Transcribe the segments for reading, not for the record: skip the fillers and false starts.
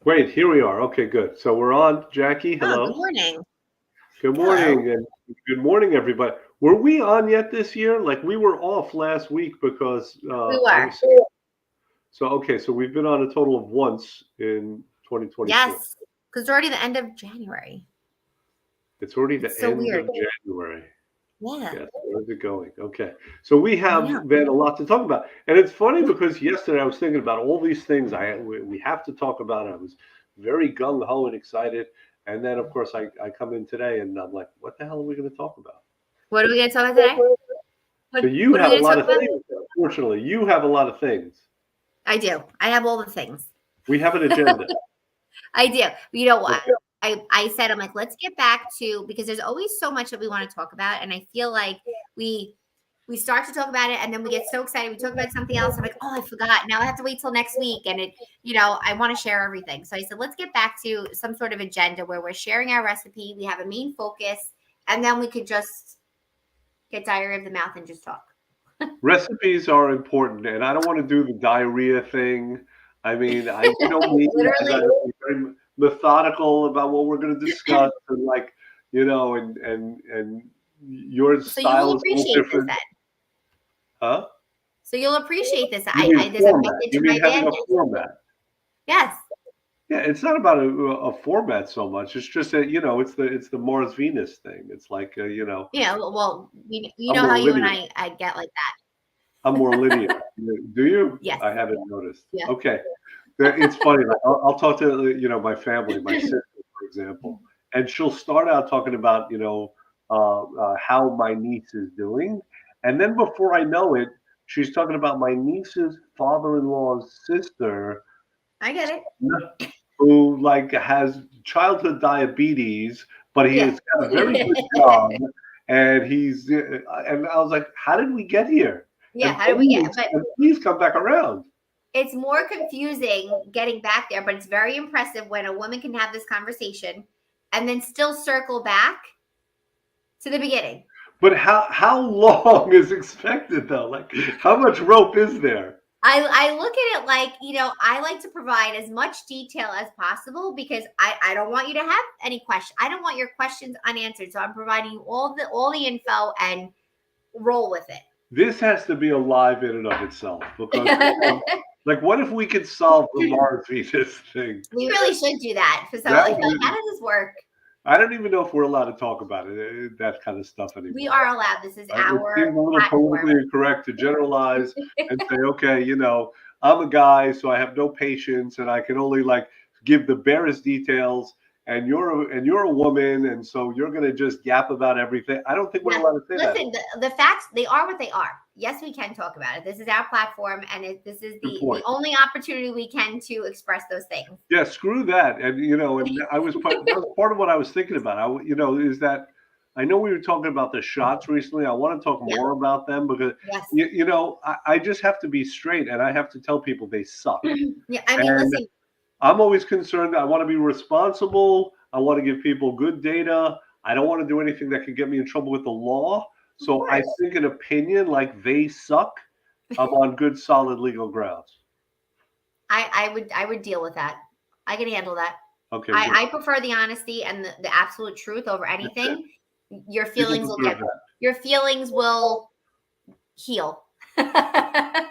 Wait, here we are. Okay, good. So we're on. Jackie, Oh, good hello. morning. Good Hello. morning, and good morning, everybody. Were we on yet this year? Like we were off last week because We I were. was so okay. So we've been on a total of once in 2024. Yes, because it's already the end of January. It's already It's the so end of weird. January. Yeah, Yes, where's it going? Okay. So we I know. have been a lot to talk about. And it's funny because yesterday I was thinking about all these things we have to talk about. I was very gung ho and excited. And then, of course, I come in today and I'm like, what the hell are we going to talk about? What are we going to talk about today? So What, you what are we have a going to lot talk of about? things. Unfortunately, you have a lot of things. I do. I have all the things. We have an agenda. I do. You know, Okay. I said, I'm like, let's get back to, because there's always so much that we want to talk about. And I feel like we we start to talk about it and then we get so excited. We talk about something else. I'm like, oh, I forgot. Now I have to wait till next week. And I want to share everything. So I said, let's get back to some sort of agenda where we're sharing our recipe. We have a main focus, and then we could just get diarrhea of the mouth and just talk. Recipes are important, and I don't want to do the diarrhea thing. I mean, you know me, I got Literally. to be very methodical about what we're going to discuss, and like, and your So you will style is a little appreciate this different, then. huh? So you'll appreciate this. You mean There's a format? method You to mean my having a madness. format? Yes. Yeah, it's not about a format so much. It's just that it's the Mars Venus thing. It's like Well, you I'm know how more you and linear. I get like that. I'm more linear. Do you? Yes. I haven't noticed. Yeah. Okay. It's funny. Like I'll talk to my family, my sister, for example, and she'll start out talking about how my niece is doing, and then before I know it, she's talking about my niece's father-in-law's sister, I get it. who like has childhood diabetes, but he Yeah. has got a very good job, and and I was like, how did we get here? Yeah. How did we get? But And please come back around. it's more confusing getting back there, but it's very impressive when a woman can have this conversation and then still circle back to the beginning. But how long is expected though? Like how much rope is there? I look at it like, I like to provide as much detail as possible because I don't want you to have any question. I don't want your questions unanswered. So I'm providing you all the info and roll with it. This has to be alive in and of itself because like what if we could solve the Mars Venus thing? We really should do that. So That like, would how be, does this work? I don't even know if we're allowed to talk about that kind of stuff We anymore. are allowed. This is It our seems a little platform. politically incorrect to generalize and say, okay, I'm a guy, so I have no patience, and I can only like give the barest details. And you're a woman, and so you're gonna just yap about everything. I don't think we're Yeah. allowed to say that. Listen, the facts, they are what they are. Yes, we can talk about it. This is our platform, and this is Good the point. only opportunity we can to express those things. Yeah, screw that. And that was part of what I was thinking about. Is that I know we were talking about the shots recently. I want to talk Yeah. more about them because Yes. I just have to be straight and I have to tell people they suck. Yeah. I mean, And listen. I'm always concerned. I want to be responsible. I want to give people good data. I don't want to do anything that could get me in trouble with the law. Of So I course. think an opinion like they suck, I'm on good, solid legal grounds. I would deal with that. I can handle that. Okay, good. I prefer the honesty and the absolute truth over That's it. anything. Your People feelings will deserve get that. your feelings will heal. They'll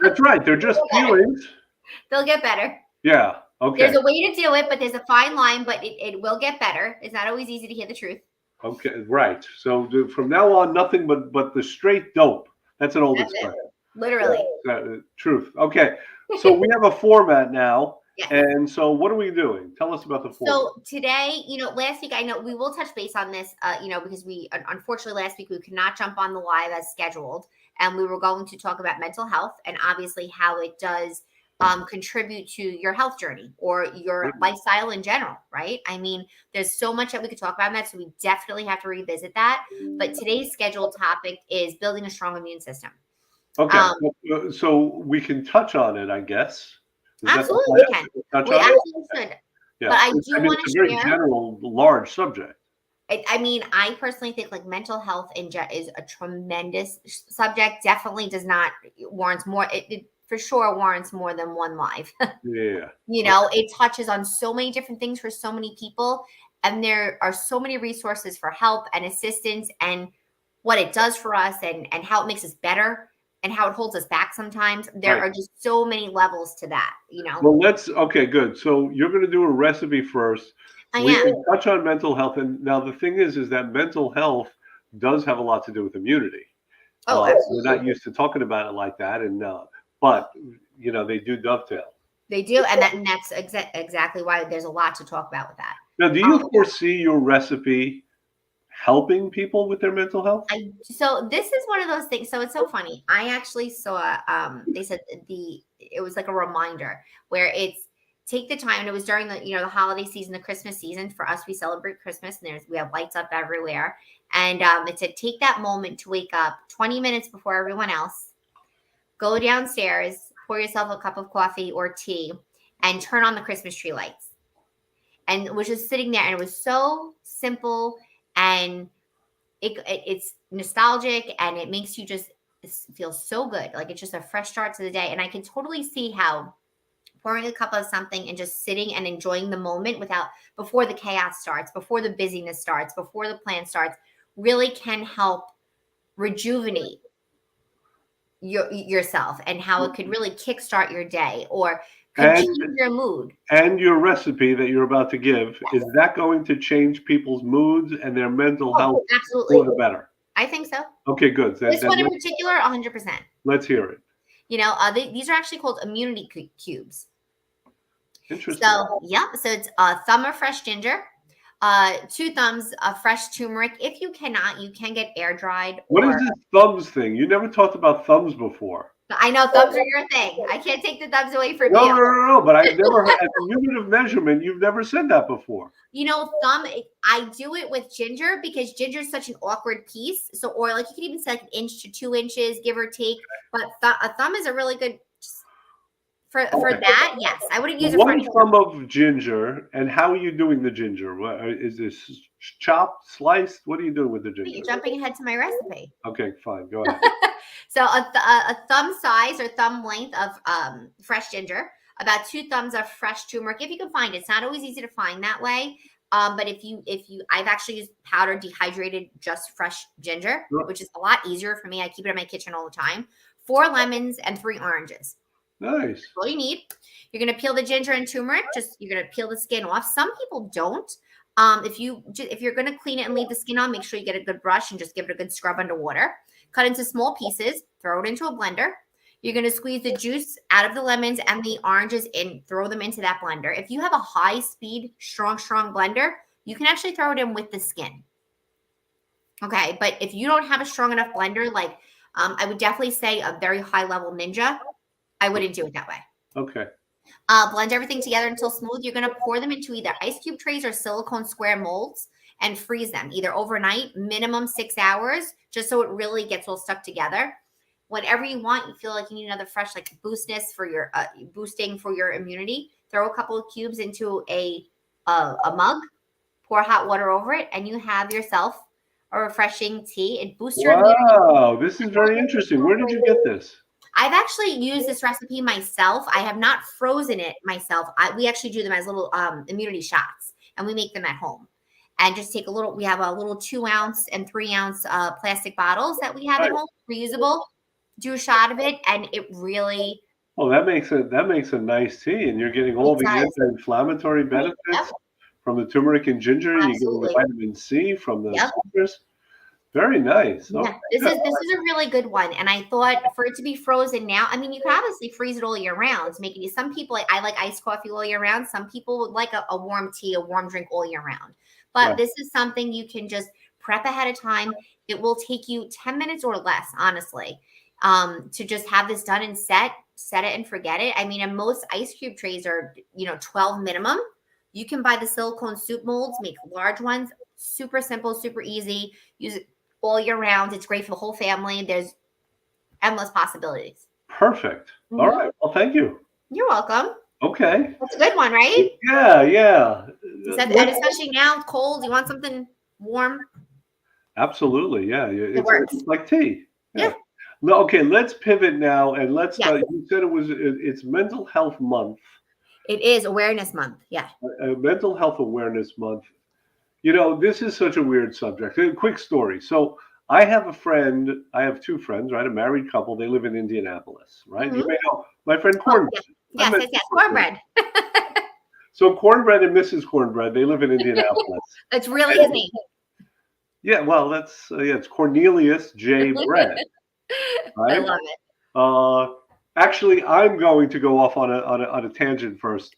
That's right. They're just get better. feelings. They'll get better. Yeah. Okay. There's a way to do it, but there's a fine line, but it will get better. It's not always easy to hear the truth. Okay. Right. So from now on, nothing but the straight dope. That's an old That's it. expression. Literally. Truth. Okay. So we have a format now, Yes. and so what are we doing? Tell us about the format. So today, last week, I know we will touch base on this, because we, unfortunately, last week we could not jump on the live as scheduled. And we were going to talk about mental health and obviously how it does contribute to your health journey or your lifestyle in general, right? I mean, there's so much that we could talk about in that. So we definitely have to revisit that. But today's scheduled topic is building a strong immune system. Okay. Um, So we can touch on it, I guess. Is that the Absolutely we plan? can. Touch We on it? absolutely should. Yeah. But I I do mean, want it's a to very share. general, large subject. I mean, I personally think like mental health is a tremendous subject. Definitely does not warrants more. for sure warrants more than one live. Yeah. It touches on so many different things for so many people, and there are so many resources for help and assistance, and what it does for us, and how it makes us better, and how it holds us back sometimes. There Right. are just so many levels to that. Well, okay, good. So you're going to do a recipe first. I We am. can touch on mental health. And now the thing is that mental health does have a lot to do with immunity. Oh, We're not absolutely. used to talking about it like that. But, they do dovetail. They do, and that's exactly why there's a lot to talk about with that. Now, do you foresee your recipe helping people with their mental health? So this is one of those things. So it's so funny. I actually saw they said it was like a reminder where it's take the time, and it was during the holiday season, the Christmas season. For us, we celebrate Christmas, and we have lights up everywhere. And it said take that moment to wake up 20 minutes before everyone else, go downstairs, pour yourself a cup of coffee or tea, and turn on the Christmas tree lights. And was just sitting there, and it was so simple, and it's nostalgic, and it makes you just feel so good. Like it's just a fresh start to the day. And I can totally see how pouring a cup of something and just sitting and enjoying the moment before the chaos starts, before the busyness starts, before the plan starts, really can help rejuvenate yourself, and how it could really kickstart your day or could And change your mood. and your recipe that you're about to give, is that going to change people's moods and their mental health for Absolutely. the better? I think so. Okay, good. This one in particular, 100%. Let's hear it. These are actually called immunity cubes. Interesting. So it's a thumb of fresh ginger, 2 thumbs of fresh turmeric. If you cannot, you can get air dried. What is this thumbs thing? You never talked about thumbs before. I know thumbs are your thing. I can't take the thumbs away from No, you. no. But I've never heard as a unit of measurement. You've never said that before. Thumb. I do it with ginger because ginger is such an awkward piece. So, or like you could even say like 1 inch to 2 inches, give or take. But a thumb is a really good for that. Yes, I wouldn't use it for 1 thumb of ginger. And how are you doing the ginger? Is this chopped, sliced? What are you doing with the ginger? You're jumping ahead to my recipe. Okay, fine. Go ahead. So a thumb size or thumb length of fresh ginger, about 2 thumbs of fresh turmeric, if you can find it. It's not always easy to find that way. But if you, I've actually used powdered, dehydrated, just fresh ginger, which is a lot easier for me. I keep it in my kitchen all the time. 4 lemons and 3 oranges. Nice. That's all you need. You're going to peel the ginger and turmeric. You're going to peel the skin off. Some people don't. If you're going to clean it and leave the skin on, make sure you get a good brush and just give it a good scrub under water. Cut into small pieces, throw it into a blender. You're going to squeeze the juice out of the lemons and the oranges and throw them into that blender. If you have a high-speed, strong blender, you can actually throw it in with the skin. Okay, but if you don't have a strong enough blender, like I would definitely say a very high-level Ninja, I wouldn't do it that way. Okay. Blend everything together until smooth. You're going to pour them into either ice cube trays or silicone square molds and freeze them either overnight, minimum 6 hours, just so it really gets all stuck together. Whenever you want, you feel like you need another fresh boosting for your immunity, throw a couple of cubes into a mug, pour hot water over it, and you have yourself a refreshing tea. It boosts your immunity. Wow, this is very interesting. Where did you get this? I've actually used this recipe myself. I have not frozen it myself. We actually do them as little immunity shots, and we make them at home. And just take we have a little 2 ounce and 3 ounce plastic bottles that we have at home, reusable. Do a shot of it, and it really. Oh, that makes a nice tea, and you're getting all the anti-inflammatory benefits from the turmeric and ginger. Absolutely. You get the vitamin C from the citrus. Very nice. Yeah, okay. This is a really good one, and I thought for it to be frozen now. I mean, you can obviously freeze it all year round. Some people I like iced coffee all year round. Some people would like a warm tea, a warm drink all year round. But This is something you can just prep ahead of time. It will take you 10 minutes or less, honestly, to just have this done and set it and forget it. I mean, and most ice cube trays are 12 minimum. You can buy the silicone soup molds, make large ones. Super simple, super easy. Use it all year round. It's great for the whole family. There's endless possibilities. Perfect. Mm-hmm. All right. Well, thank you. You're welcome. Okay. That's a good one, right? Yeah. And especially now, it's cold. You want something warm? Absolutely. Yeah. It works. It's like tea. Yeah. No, okay, let's pivot now and let's Yes, start. You said it's Mental Health Month, it is Awareness Month. Yeah. Mental Health Awareness Month. You know, this is such a weird subject. A quick story. So I have a friend. I have two friends, right? A married couple. They live in Indianapolis, right? You Hmm. may know my friend Oh, Cornbread. yes, I yes, met yes, yes. you before. Cornbread. So Cornbread and Mrs. Cornbread. They live in Indianapolis. That's really his And, name. yeah, well, that's yeah. It's Cornelius J. Bread, I right? love it. Uh, actually, I'm going to go off on a tangent first.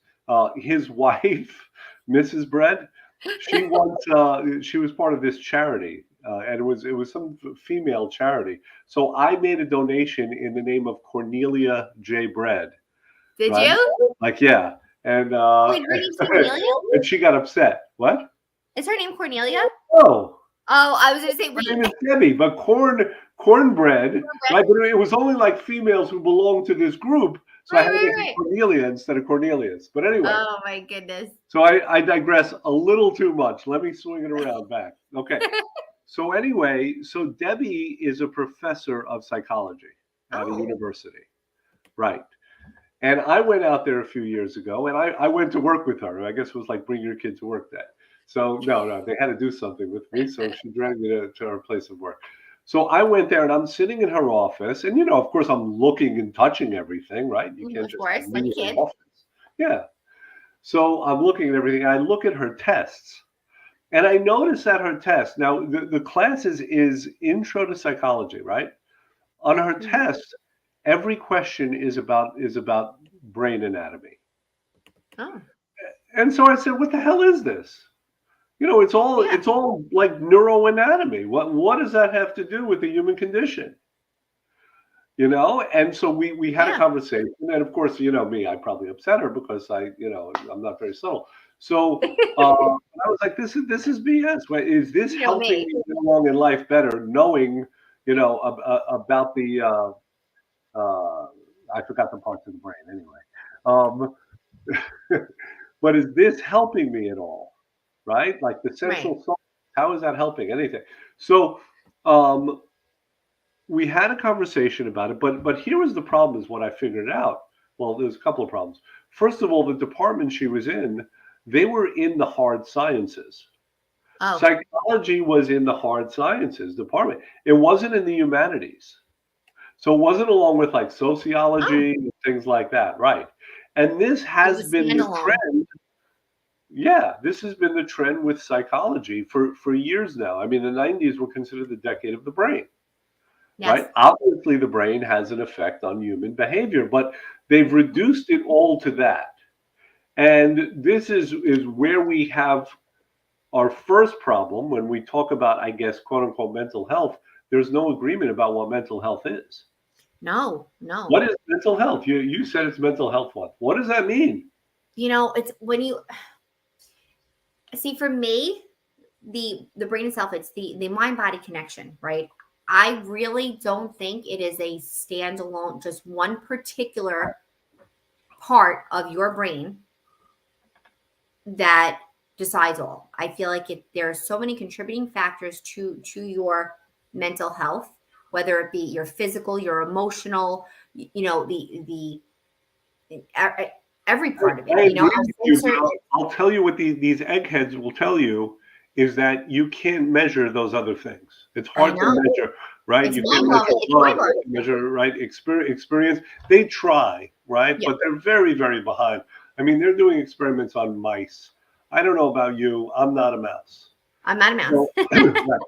His wife, Mrs. Bread, she was part of this charity, and it was some female charity. So I made a donation in the name of Cornelia J. Bread, Did right? you? Like yeah, and Wait, her name's Cornelia? and she got upset. What? Is her name Cornelia? Oh, Oh, I was gonna say her wait. name is Debbie, but cornbread, Cornbread. right? But it was only like females who belonged to this group, so I Right, had to right, make it right. Cornelia instead of Cornelius. But anyway, Oh my goodness. so I digress a little too much. Let me swing it around back. Okay. So anyway, so Debbie is a professor of psychology at a Oh. university, right? And I went out there a few years ago, and I went to work with her. I guess it was like bring your kid to work day. So no, they had to do something with me. So she dragged me to her place of work. So I went there, and I'm sitting in her office, and of course, I'm looking and touching everything, right? You can't Of just course, like leave you an can. office. Yeah. So I'm looking at everything. I look at her tests, and I notice that her test. Now the class is Intro to Psychology, right? On her Mhm. test, every question is about brain anatomy. Oh, And so I said, "What the hell is this?" It's all yeah. it's all like neuroanatomy. What does that have to do with the human condition? And so we had a Yeah. conversation, and of course, me, I probably upset her because I'm not very subtle. So I was like, this is BS. Is this You know helping me. me get along in life better, knowing about the I forgot the parts of the brain anyway. Um, but is this helping me at all? Right? Like the Right. central thought, how is that helping anything? So um, we had a conversation about it, but here was the problem is what I figured out. Well, there's a couple of problems. First of all, the department she was in, they were in the hard sciences. Oh. Psychology was in the hard sciences department. It wasn't in the humanities. So it wasn't along with like Oh. sociology and things like that, right? And this It has was been the standalone. trend. Yeah, this has been the trend with psychology for years now. I mean, the 90s were considered the decade of the brain, Yes. right? Obviously, the brain has an effect on human behavior, but they've reduced it all to that. And this is where we have our first problem when we talk about, I guess, quote unquote, mental health. There's no agreement about what mental health is. No, no. What is mental health? You said it's mental health. What does that mean? It's when you see for me, the brain itself, it's the mind body connection, right? I really don't think it is a standalone, just one particular part of your brain that decides all. I feel like there are so many contributing factors to your mental health, whether it be your physical, your emotional, the every part of it. I You know, agree our with you, but sensor. I'll tell you what these eggheads will tell you is that you can't measure those other things. It's I hard to know measure, right? it's You can't mind blowing. measure It's mind love, blowing. you can't measure right experience. They try, right? Yeah, But they're very, very behind. I mean, they're doing experiments on mice. I don't know about you. I'm not a mouse. I'm not a mouse. So, right.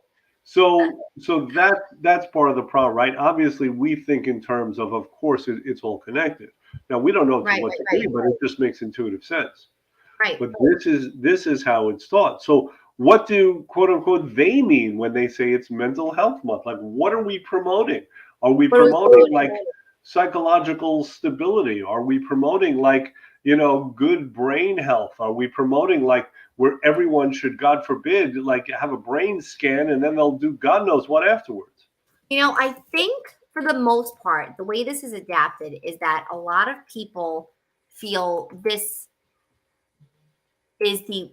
So that's part of the problem, right? Obviously, we think in terms of course, it's all connected. Now we don't know to Right, what right, degree, right, but it just makes intuitive sense. right. But this is how it's taught. So what do quote unquote they mean when they say it's mental health month? Like what are we promoting? Are we What are we promoting promoting? like psychological stability? Are we promoting like, good brain health? Are we promoting like where everyone should, God forbid, like have a brain scan and then they'll do God knows what afterwards? I think for the most part, the way this is adapted is that a lot of people feel this is the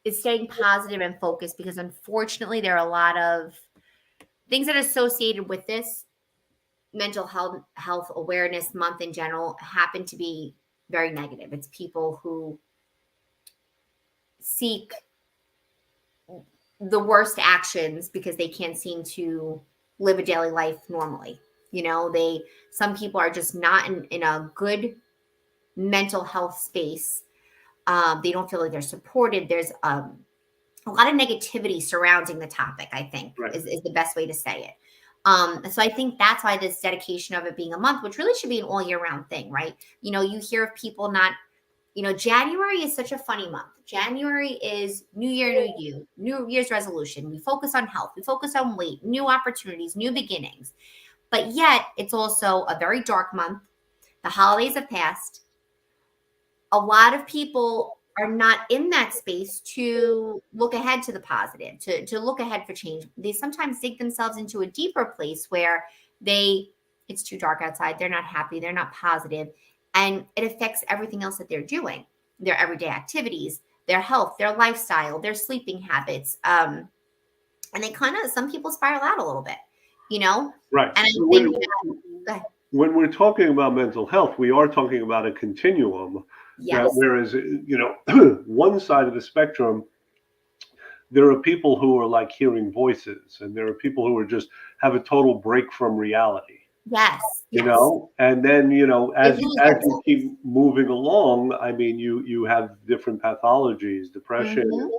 is staying positive and focused because unfortunately there are a lot of things that are associated with this. mental health awareness month in general happen to be very negative. It's people who seek the worst actions because they can't seem to live a daily life normally. Some people are just not in a good mental health space. They don't feel like they're supported. There's a lot of negativity surrounding the topic, I think, Right. is the best way to say it. So I think that's why this dedication of it being a month, which really should be an all year round thing, right? You hear of people not, January is such a funny month. January is New Year, New You, New Year's resolution. We focus on health, we focus on weight, new opportunities, new beginnings. But yet it's also a very dark month. The holidays have passed. A lot of people are not in that space to look ahead to the positive, to look ahead for change. They sometimes dig themselves into a deeper place where it's too dark outside. They're not happy. They're not positive. And it affects everything else that they're doing, their everyday activities, their health, their lifestyle, their sleeping habits. And they some people spiral out a little bit, Right. And I So think when we're talking about mental health, we are talking about a continuum. yes. Whereas, one side of the spectrum, there are people who are like hearing voices, and there are people who are just have a total break from reality. Yes. And then, as lose you themselves. keep moving along, I mean, you have different pathologies, depression,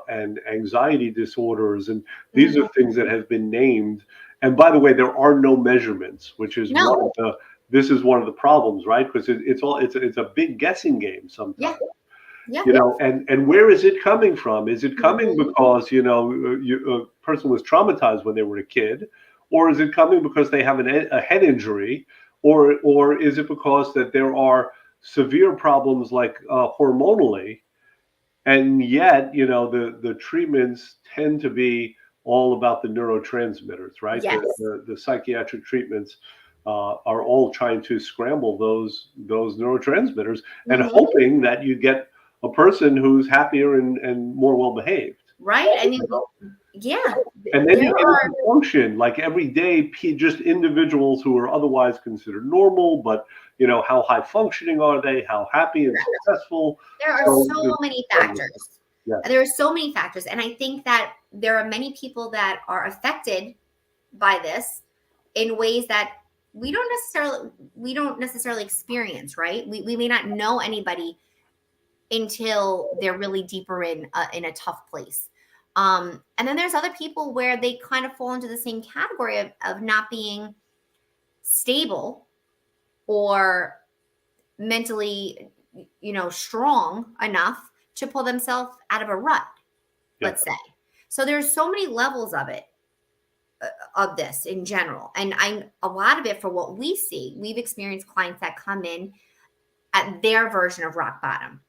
and anxiety disorders, and these are things that have been named. And by the way, there are no measurements, which is No. this is one of the problems, right? Because it's a big guessing game sometimes. Yeah. And where is it coming from? Is it coming because a person was traumatized when they were a kid, or is it coming because they have a head injury, or is it because that there are severe problems like hormonally, and yet the treatments tend to be all about the neurotransmitters, right? Yes. The psychiatric treatments are all trying to scramble those neurotransmitters and hoping that you get a person who's happier and more well behaved. Right. I mean, yeah. And then you can function like every day, just individuals who are otherwise considered normal, but how high functioning are they? How happy and successful? There are so many factors. Yeah. There are so many factors. And I think that there are many people that are affected by this in ways that we don't necessarily experience, right? We may not know anybody until they're really deeper in a tough place. And then there's other people where they kind of fall into the same category of not being stable or mentally, strong enough to pull themselves out of a rut, let's say. So there's so many levels of it, of this in general. And a lot of it, for what we see, we've experienced clients that come in at their version of rock bottom,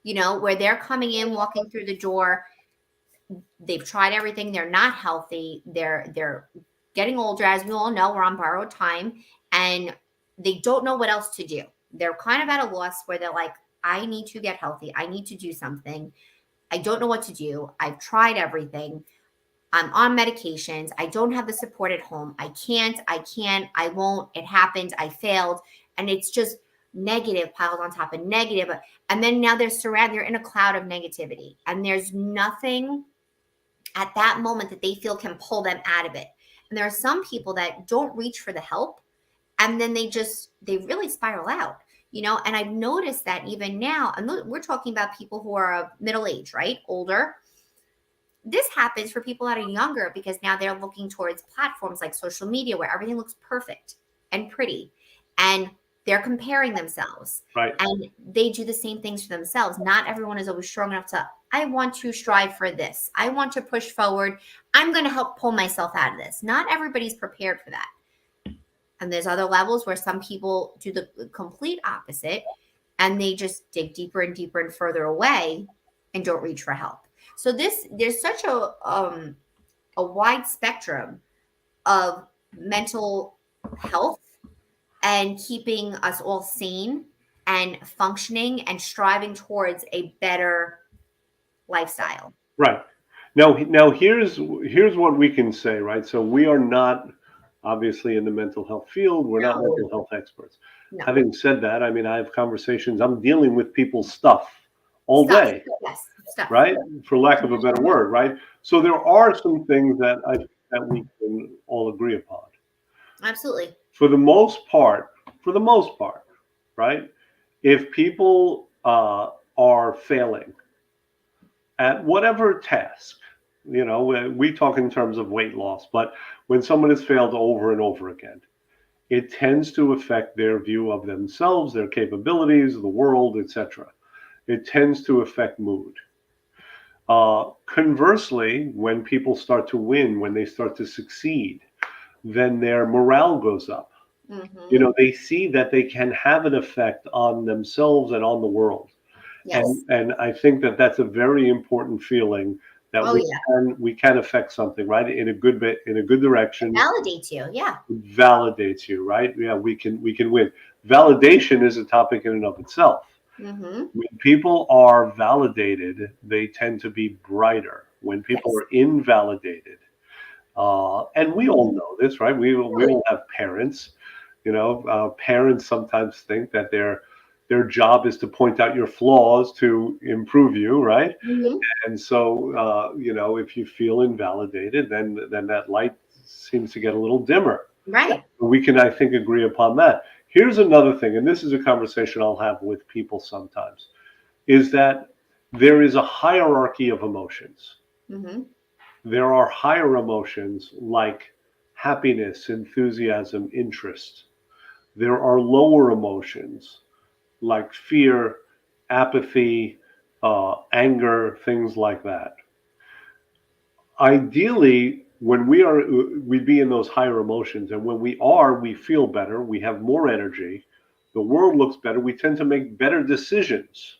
where they're coming in, walking through the door. They've tried everything. They're not healthy. They're getting older. As we all know, we're on borrowed time, and they don't know what else to do. They're kind of at a loss where they're like, I need to get healthy. I need to do something. I don't know what to do. I've tried everything. I'm on medications. I don't have the support at home. I can't, I won't. It happened. I failed. And it's just negative piled on top of negative. And then now they're in a cloud of negativity. And there's nothing at that moment that they feel can pull them out of it. And there are some people that don't reach for the help, and then they really spiral out, and I've noticed that even now, and we're talking about people who are of middle age, right? Older. This happens for people that are younger because now they're looking towards platforms like social media where everything looks perfect and pretty, and they're comparing themselves. Right. And they do the same things for themselves. Not everyone is always strong enough to, I want to strive for this. I want to push forward. I'm going to help pull myself out of this. Not everybody's prepared for that. And there's other levels where some people do the complete opposite, and they just dig deeper and deeper and further away and don't reach for help. So there's such a wide spectrum of mental health and keeping us all sane and functioning and striving towards a better lifestyle. Right. Now here's what we can say, right? So we are not obviously in the mental health field. We're not No, mental health experts. no. Having said that, I mean, I have conversations. I'm dealing with people's stuff all Stuff. day, Yes, stuff. right? For lack of a better word, right? So there are some things that we can all agree upon. Absolutely. For the most part, for the most part, right? If people are failing at whatever task, we talk in terms of weight loss, but when someone has failed over and over again, it tends to affect their view of themselves, their capabilities, the world, etc. It tends to affect mood. Conversely, when people start to win, when they start to succeed, then their morale goes up. Mm-hmm. They see that they can have an effect on themselves and on the world. Yes. And I think that that's a very important feeling that Oh yeah. we can affect something, right, in a good bit, in a good It direction. validates you. Yeah. It validates you, right? Yeah, we can win. Validation is a topic in and of itself. Mm-hmm. When people are validated, they tend to be brighter. When people Yes. are invalidated, and we all know this, right? We Absolutely. all have parents. Parents sometimes think that their job is to point out your flaws to improve you, right? Mm-hmm. And so, if you feel invalidated, then that light seems to get a little dimmer. Right. We can, I think, agree upon that. Here's another thing, and this is a conversation I'll have with people sometimes, is that there is a hierarchy of emotions. Mm-hmm. There are higher emotions like happiness, enthusiasm, interest. There are lower emotions like fear, apathy, anger, things like that. Ideally, when we'd be in those higher emotions, and when we feel better, we have more energy, the world looks better, we tend to make better decisions.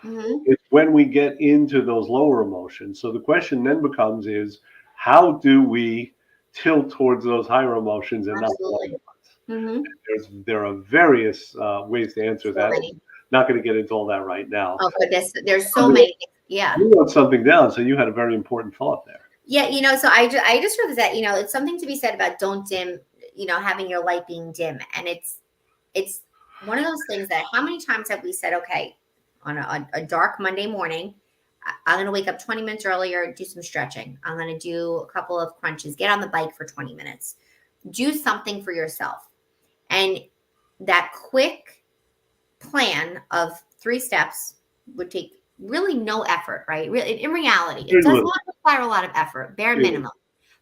Mm-hmm. It's when we get into those lower emotions. So the question then becomes is how do we tilt towards those higher emotions and not the lower Absolutely. ones? Mm-hmm. There are various ways to answer So that. many. Not going to get into all that right now. Oh goodness, there's so many things. Yeah. You wrote something down, so you had a very important thought there. Yeah, so I just wrote that, it's something to be said about don't dim, having your light being dim. And it's one of those things that how many times have we said, okay, on a dark Monday morning, I'm going to wake up 20 minutes earlier, do some stretching. I'm going to do a couple of crunches, get on the bike for 20 minutes, do something for yourself. And that quick plan of 3 steps would take really no effort, right? Really, in reality, it Very does little. not require a lot of effort, bare Very little. minimum.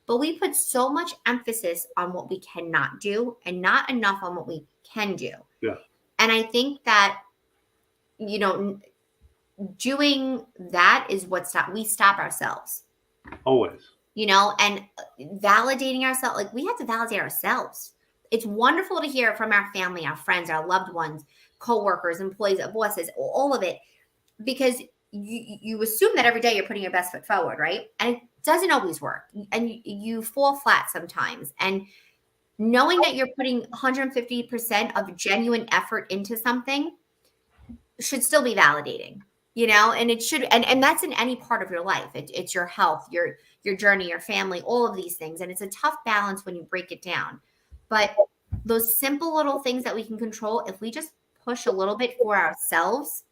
But we put so much emphasis on what we cannot do and not enough on what we can do. Yeah, And I think that, you know, doing that is what we stop ourselves, always. and validating ourselves. Like we have to validate ourselves. It's wonderful to hear it from our family, our friends, our loved ones, coworkers, employees, bosses, all of it, because you assume that every day you're putting your best foot forward, right? And it doesn't always work, and you fall flat sometimes. And knowing that you're putting 150% of genuine effort into something should still be validating, and it should, and that's in any part of your life. It's your health, your journey, your family, all of these things. And it's a tough balance when you break it down. But those simple little things that we can control, if we just push a little bit for ourselves,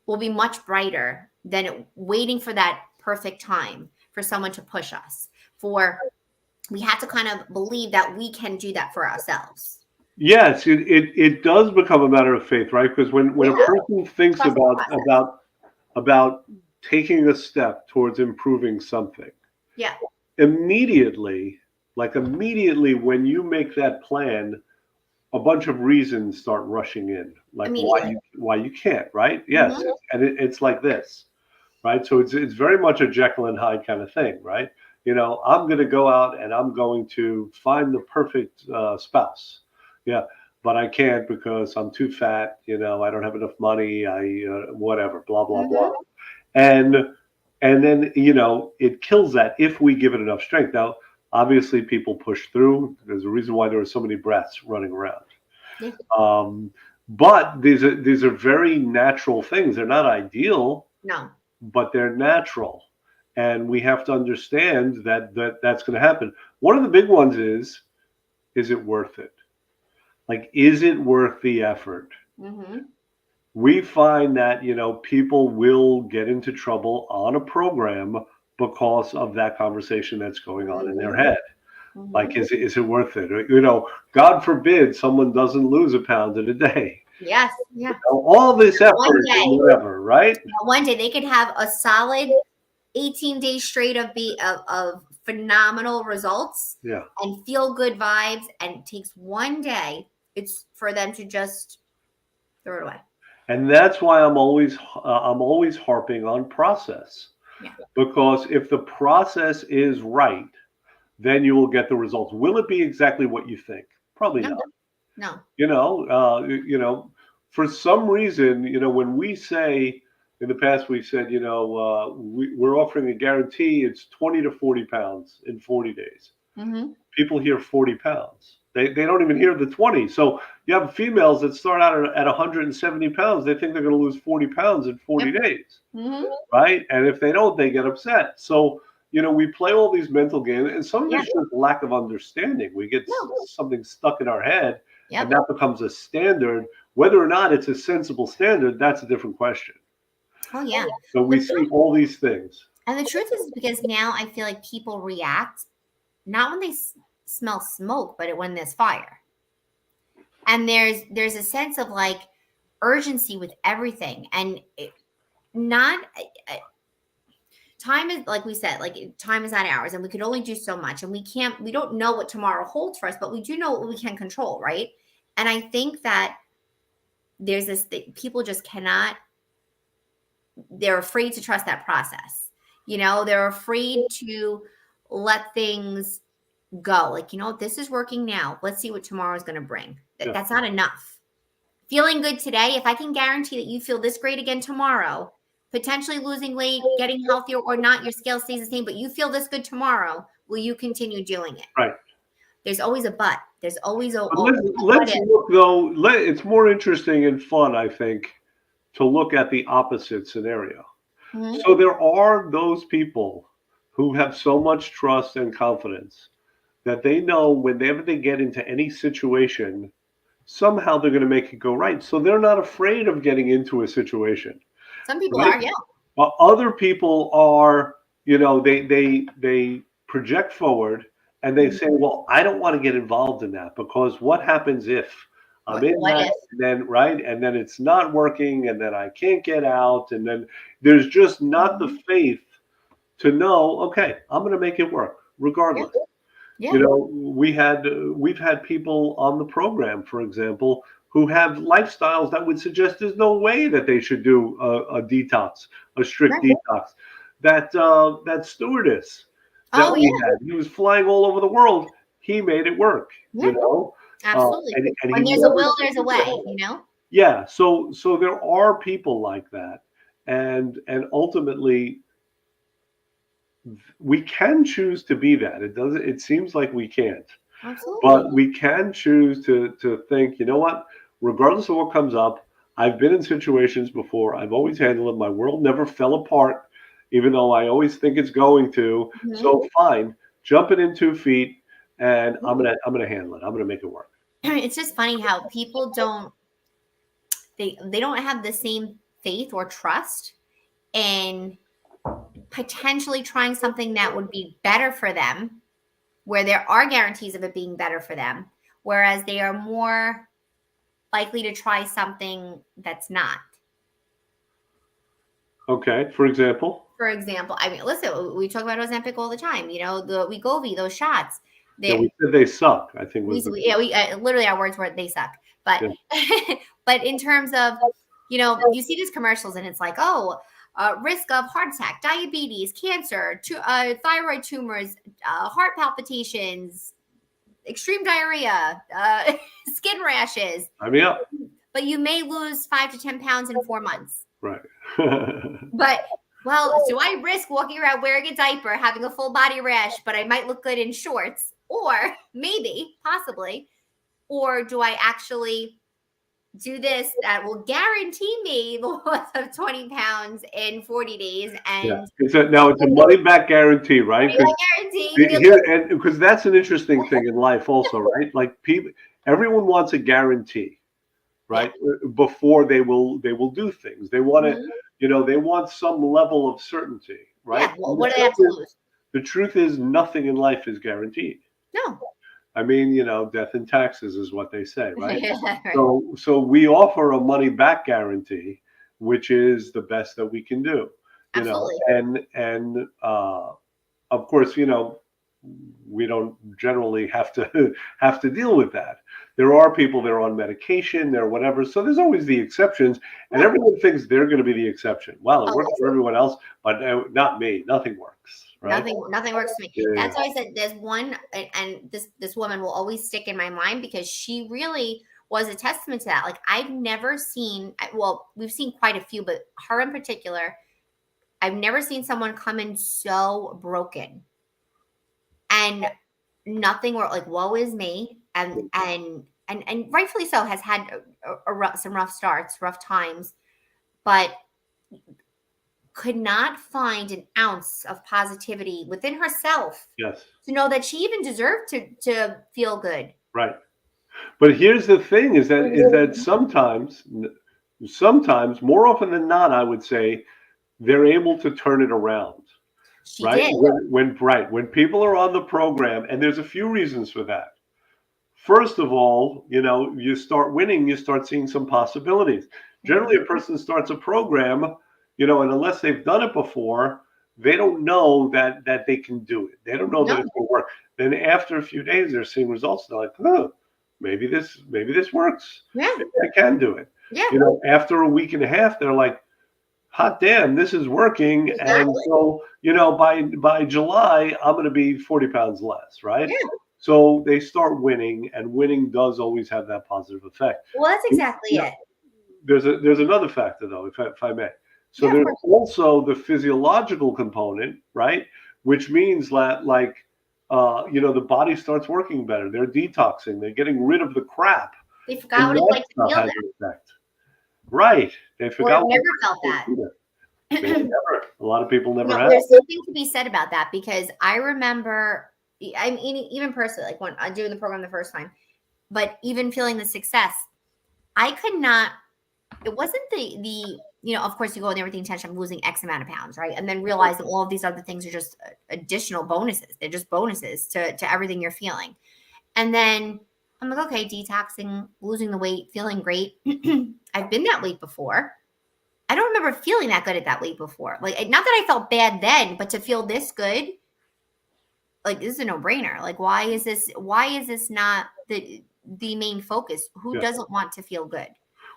will be much brighter than waiting for that perfect time for someone to push us. We have to kind of believe that we can do that for ourselves. Yes, it does become a matter of faith, right? Because when a Yeah. person thinks Trust the about process. about taking a step towards improving something, Yeah. immediately, when you make that plan, a bunch of reasons start rushing in, like Immediately. why you can't, right? Yes, Mhm. and it's like this, right? So it's very much a Jekyll and Hyde kind of thing, right? I'm going to go out and I'm going to find the perfect spouse. Yeah, but I can't because I'm too fat. I don't have enough money. I whatever, blah blah blah, Mhm. and then it kills that if we give it enough strength. Now, obviously, people push through. There's a reason why there are so many breaths running around. Yeah. Um, but these are very natural things. They're not ideal, No. but they're natural. and we have to understand that's going to happen. One of the big ones is it worth it? Like, is it worth the effort? Mm-hmm. We find that, people will get into trouble on a program because of that conversation that's going on in their Mm-hmm. head. Like, Mm-hmm. is it worth it? God forbid someone doesn't lose a pound in a day. Yes. Yeah. All this One effort and day. whatever, right? One day they could have a solid 18 days straight of phenomenal results Yeah. and feel good vibes, and it takes one day. It's for them to just throw it away. And that's why I'm always harping on process, Yeah. because if the process is right, then you will get the results. Will it be exactly what you think? Probably No. not. No. For some reason, when we say in the past, we said, we're offering a guarantee, it's 20 to 40 pounds in 40 days. Mm-hmm. People hear 40 pounds. They don't even hear the 20. So you have females that start out at 170 pounds. They think they're going to lose 40 pounds in 40 Yep. days, Mm-hmm. right? And if they don't, they get upset. So, we play all these mental games, and some of Yeah. it's just lack of understanding. We get No. something stuck in our head, Yep. and that becomes a standard. Whether or not it's a sensible standard, that's a different question. Oh yeah. So we see all these things. And the truth is, because now I feel like people react not when they smell smoke, but when there's fire. And there's a sense of like urgency with everything, and not time is, like we said, like time is not ours, and we can only do so much, and we don't know what tomorrow holds for us, but we do know what we can control, right? And I think that there's this thing, people just cannot, they're afraid to trust that process. They're afraid to let things go. Like, this is working now. Let's see what tomorrow is going to bring. Yeah. That's not enough. Feeling good today, if I can guarantee that you feel this great again tomorrow, potentially losing weight, getting healthier or not, your scale stays the same, but you feel this good tomorrow, will you continue doing it? Right. There's always a but. There's always a let's look, though. It's more interesting and fun, I think, to look at the opposite scenario. Mm-hmm. So there are those people who have so much trust and confidence that they know whenever they get into any situation, somehow they're going to make it go right. So they're not afraid of getting into a situation. Some people Right? are, yeah. But other people are, they project forward and they say, well, I don't want to get involved in that, because what happens if I'm in What that, if? and then right, and then it's not working, and then I can't get out, and then there's just not the faith to know, okay, I'm going to make it work regardless. Yeah. We've had people on the program, for example, who have lifestyles that would suggest there's no way that they should do a detox, a strict Right. detox. That stewardess that we had, he was flying all over the world. He made it work. Yeah. Absolutely. And when he there's a never- will, there's a way. Yeah. So there are people like that, and ultimately we can choose to be that. It seems like we can't. Absolutely. But we can choose to think, you know what, regardless of what comes up, I've been in situations before. I've always handled it. My world never fell apart, even though I always think it's going to. Mhm. So fine, jump it in 2 feet, and I'm gonna handle it. I'm gonna make it work. It's just funny how people don't have the same faith or trust in potentially trying something that would be better for them, where there are guarantees of it being better for them, whereas they are more likely to try something that's not. Okay, for example? For example, I mean, listen, we talk about Ozempic all the time. The Wegovy, those shots. Yeah, we said they suck. I think literally our words were they suck. But but in terms of, you see these commercials and it's like, risk of heart attack, diabetes, cancer, thyroid tumors, heart palpitations, extreme diarrhea, skin rashes. I mean, but you may lose 5 to 10 pounds in 4 months. Right. But, do I risk walking around wearing a diaper, having a full body rash, but I might look good in shorts? Or maybe, possibly. Or do I actually do this that will guarantee me the loss of 20 pounds in 40 days. Yeah. And Now it's a money back guarantee, right? money back guarantee. Here, and because that's an interesting thing in life also, right? Like people, everyone wants a guarantee, Yeah. right? Before they will do things. They want to, Mhm. they want some level of certainty, right? Yeah. Well, And what do they have to lose? the truth is nothing in life is guaranteed. No. I mean, death and taxes is what they say, right? Right. So we offer a money back guarantee, which is the best that we can do, Absolutely. and of course, we don't generally have to have to deal with that. There are people that are on medication, they're whatever. So there's always the exceptions, and Yeah. everyone thinks they're going to be the exception. Well, it works Always. for everyone else, but not me. Nothing works, right? Nothing works for me. Yeah, That's why I said there's one, and this woman will always stick in my mind because she really was a testament to that. Like I've never seen, well, we've seen quite a few, but her in particular, I've never seen someone come in so broken and nothing were like, woe is me, and rightfully so, has had some rough starts, rough times, but could not find an ounce of positivity within herself yes, to know that she even deserved to feel good. right. But here's the thing: is that sometimes, more often than not, I would say they're able to turn it around. She Right? did. When people are on the program, and there's a few reasons for that. First of all, you start winning, you start seeing some possibilities. Generally, a person starts a program, and unless they've done it before, they don't know that they can do it. They don't know that No. it's going to work. Then after a few days, they're seeing results. They're like, oh, maybe this works. Yeah. Maybe I can do it. Yeah. After a week and a half, they're like, hot damn, this is working. And Exactly. so, by July, I'm going to be 40 pounds less, right? Yeah. So they start winning, and winning does always have that positive effect. Well, that's exactly Yeah. it. There's another factor though, if I may. So Yeah, of there's course. also the physiological component, right? Which means that the body starts working better. They're detoxing. They're getting rid of the crap. They forgot what And it's that like to stuff feel has that, an effect. Right. They or forgot what never felt that. they never. A lot of people never No, have. there's something to be said about that because I remember, I mean, even personally, like when I doing the program the first time, but even feeling the success, I could not. It wasn't the of course you go in there with the intention of losing X amount of pounds, right? And then realizing all of these other things are just additional bonuses. They're just bonuses to everything you're feeling. And then I'm like, okay, detoxing, losing the weight, feeling great. I've been that weight before. I don't remember feeling that good at that weight before. Like, not that I felt bad then, but to feel this good, like this is a no-brainer. Like, why is this not the main focus? Who Yeah. doesn't want to feel good?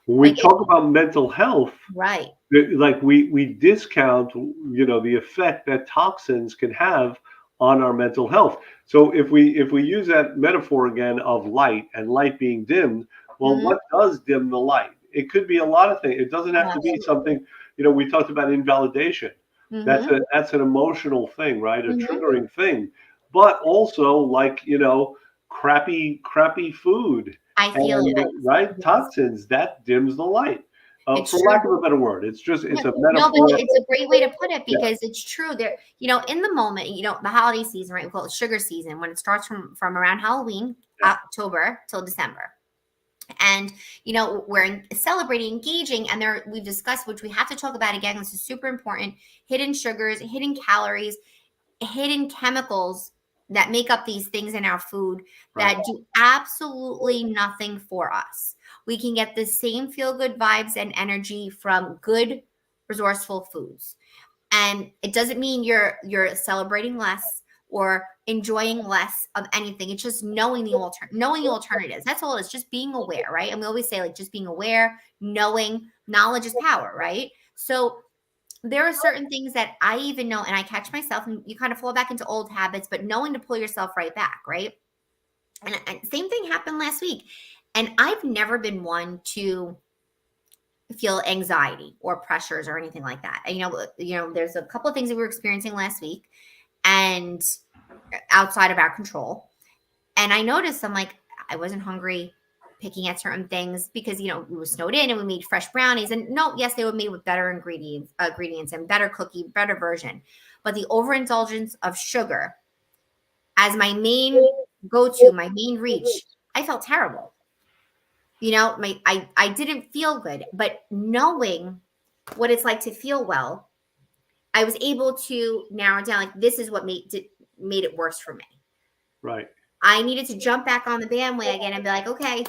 When we Like, talk about mental health, right. like we discount the effect that toxins can have on our mental health. So if we use that metaphor again of light and light being dimmed, well, Mhm. what does dim the light? It could be a lot of things. It doesn't have to be something. We talked about invalidation. That's Mhm. that's an emotional thing, right? A Mhm. triggering thing, but also crappy food I feel and it. right Yes. toxins that dims the light. It's For true. lack of a better word, it's Yeah. a No, but metaphor. it's a great way to put it Yeah, because it's true. There, in the moment, the holiday season, right? We call it sugar season when it starts from around Halloween, yeah, October till December. And we're celebrating, engaging, and there we've discussed, which we have to talk about again. This is super important: hidden sugars, hidden calories, hidden chemicals that make up these things in our food right. that do absolutely nothing for us. We can get the same feel good vibes and energy from good, resourceful foods. And it doesn't mean you're celebrating less or enjoying less of anything. It's just knowing the alternatives. That's all it is. Just being aware, right? And we always say like just being aware, knowing, knowledge is power, right? So there are certain things that I even know, and I catch myself, and you kind of fall back into old habits, but knowing to pull yourself right back, right? And same thing happened last week. And I've never been one to feel anxiety or pressures or anything like that. And, there's a couple of things that we were experiencing last week and outside of our control. And I noticed I'm like, I wasn't hungry. picking at certain things because, you know, we were snowed in and we made fresh brownies. And no, yes, they were made with better ingredients and better cookie, better version. But the overindulgence of sugar as my main go-to, my main reach, I felt terrible. You know, I didn't feel good, but knowing what it's like to feel well, I was able to narrow down like this is what made it worse for me. Right. I needed to jump back on the bandwagon and be like, okay,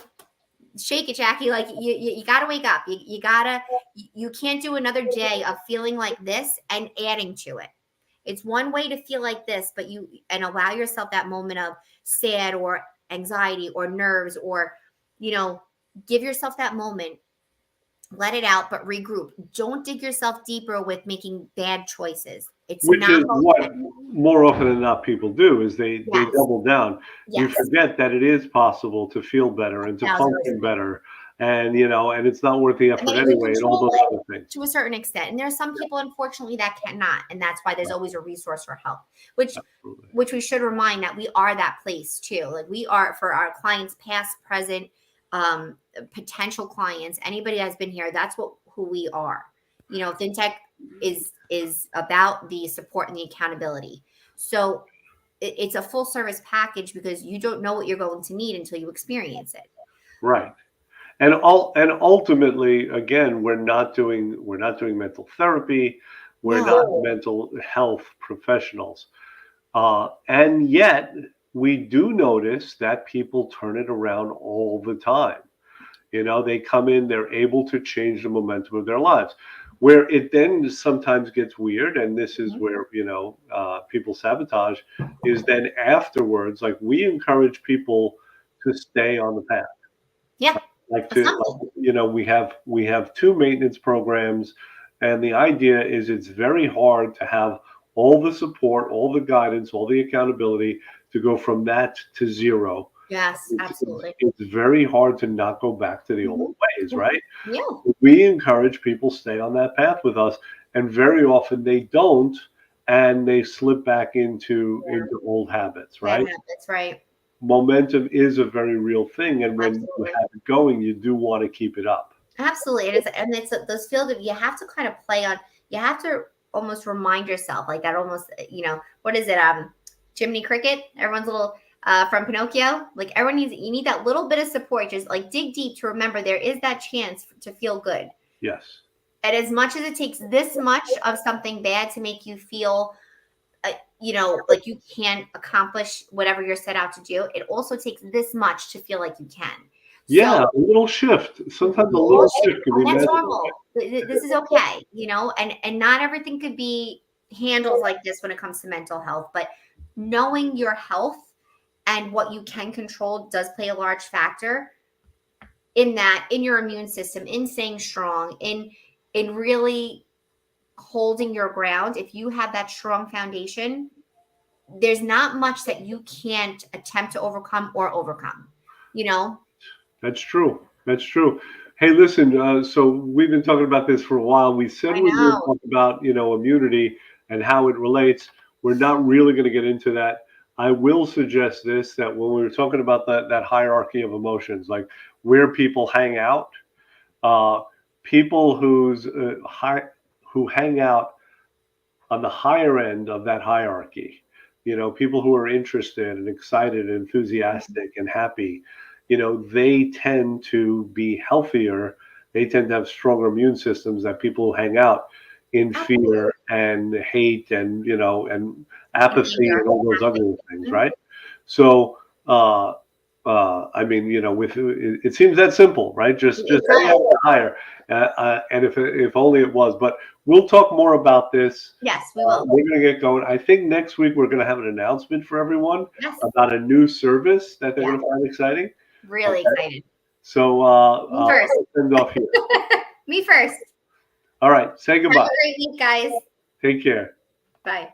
shake it, Jackie. Like you got to wake up. You can't do another day of feeling like this and adding to it. It's one way to feel like this, but allow yourself that moment of sad or anxiety or nerves or, you know, give yourself that moment, let it out, but regroup. Don't dig yourself deeper with making bad choices. It's Which not is what more often than not people do is they double down. You Yes. forget that it is possible to feel better and to function better. And, you know, and it's not worth the effort anyway and all those other things. To a certain extent. And there are some people, unfortunately, that cannot. And that's why there's always a resource for help, which we should remind that we are that place too. Like we are for our clients, past, present, potential clients, anybody that's been here, that's who we are. You know, FinTech is about the support and the accountability. So it's a full service package because you don't know what you're going to need until you experience it. Right. And ultimately, again, we're not doing mental therapy. We're not mental health professionals. And yet we do notice that people turn it around all the time. You know, they come in, they're able to change the momentum of their lives. Where it then sometimes gets weird, and this is where, you know, people sabotage, is then afterwards, like we encourage people to stay on the path. Yeah. You know, we have 2 maintenance programs, and the idea is it's very hard to have all the support, all the guidance, all the accountability to go from that to 0. Yes, absolutely. It's very hard to not go back to the old ways, right? Yeah. We encourage people stay on that path with us, and very often they don't, and they slip back into old habits, right? That's right. Momentum is a very real thing, and when you have it going, you do want to keep it up. Absolutely. And it's those field of, you have to kind of play on, you have to almost remind yourself like that, almost, you know, what is it? Jiminy Cricket, everyone's little, from Pinocchio, like everyone you need that little bit of support, just like dig deep to remember there is that chance to feel good. Yes. And as much as it takes this much of something bad to make you feel, you know, like you can't accomplish whatever you're set out to do, it also takes this much to feel like you can. Yeah, a little shift. Sometimes a little shift can be that's normal. This is okay, you know, and not everything could be handled like this when it comes to mental health, but knowing your health and what you can control does play a large factor in that, in your immune system, in staying strong, in really holding your ground. If you have that strong foundation, there's not much that you can't attempt to overcome, you know? That's true. That's true. Hey, listen, so we've been talking about this for a while. We said we were going to talk about, you know, immunity and how it relates. We're not really going to get into that. I will suggest this, that when we were talking about that hierarchy of emotions, like where people hang out, people who hang out on the higher end of that hierarchy, you know, people who are interested and excited and enthusiastic and happy, you know, they tend to be healthier. They tend to have stronger immune systems than people who hang out in fear and hate and, you know, and apathy and all those other things, right? So, I mean, you know, it seems that simple, right? Just hang out higher, and if only it was. But we'll talk more about this. Yes, we will. We're going to get going. I think next week we're going to have an announcement for everyone about a new service that they're going to find exciting. Really excited. So me first. I'll send off here. Me first. All right. Say goodbye. Have a great week, guys. Take care. Bye.